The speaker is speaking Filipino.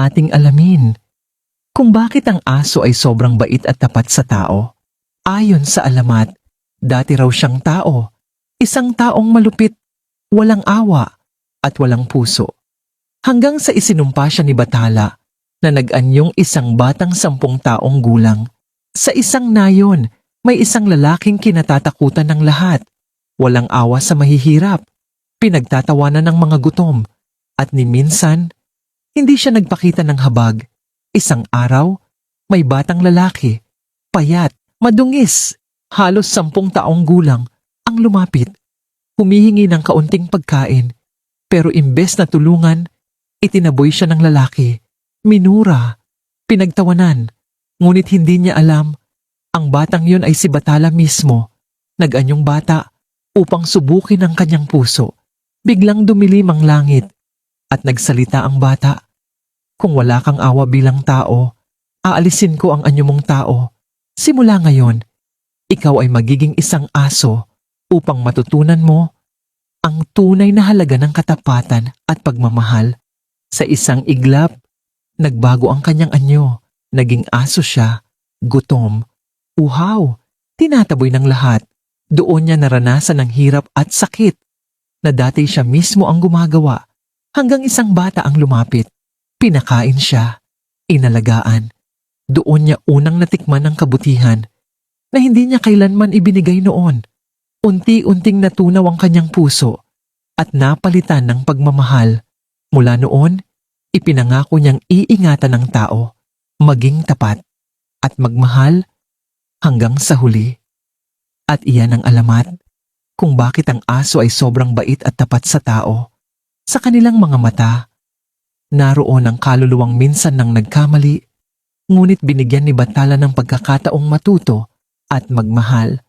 nating alamin kung bakit ang aso ay sobrang bait at tapat sa tao. Ayon sa alamat, dati raw siyang tao, isang taong malupit, walang awa at walang puso. Hanggang sa isinumpa siya ni Bathala na nag-anyong isang batang 10 taong gulang. Sa isang nayon, may isang lalaking kinatatakutan ng lahat. Walang awa sa mahihirap, pinagtatawanan ng mga gutom, at ni minsan, hindi siya nagpakita ng habag. Isang araw, may batang lalaki, payat, madungis, halos 10 taong gulang, ang lumapit. Humihingi ng kaunting pagkain, pero imbes na tulungan, itinaboy siya ng lalaki. Minura, pinagtawanan, ngunit hindi niya alam, ang batang yun ay si Bathala mismo. Nag-anyong bata upang subukin ang kanyang puso. Biglang dumilim ang langit at nagsalita ang bata. Kung wala kang awa bilang tao, aalisin ko ang anyo mong tao. Simula ngayon, ikaw ay magiging isang aso upang matutunan mo ang tunay na halaga ng katapatan at pagmamahal. Sa isang iglap, nagbago ang kanyang anyo. Naging aso siya, gutom, uhaw, tinataboy ng lahat. Doon niya naranasan ang hirap at sakit na dati siya mismo ang gumagawa hanggang isang bata ang lumapit. Pinakain siya, inalagaan. Doon niya unang natikman ang kabutihan na hindi niya kailanman ibinigay noon. Unti-unting natunaw ang kanyang puso at napalitan ng pagmamahal. Mula noon, ipinangako niyang iingatan ng tao, maging tapat at magmahal hanggang sa huli. At iyan ang alamat kung bakit ang aso ay sobrang bait at tapat sa tao. Sa kanilang mga mata, naroon ang kaluluwang minsan nang nagkamali, ngunit binigyan ni Bathala ng pagkakataong matuto at magmahal.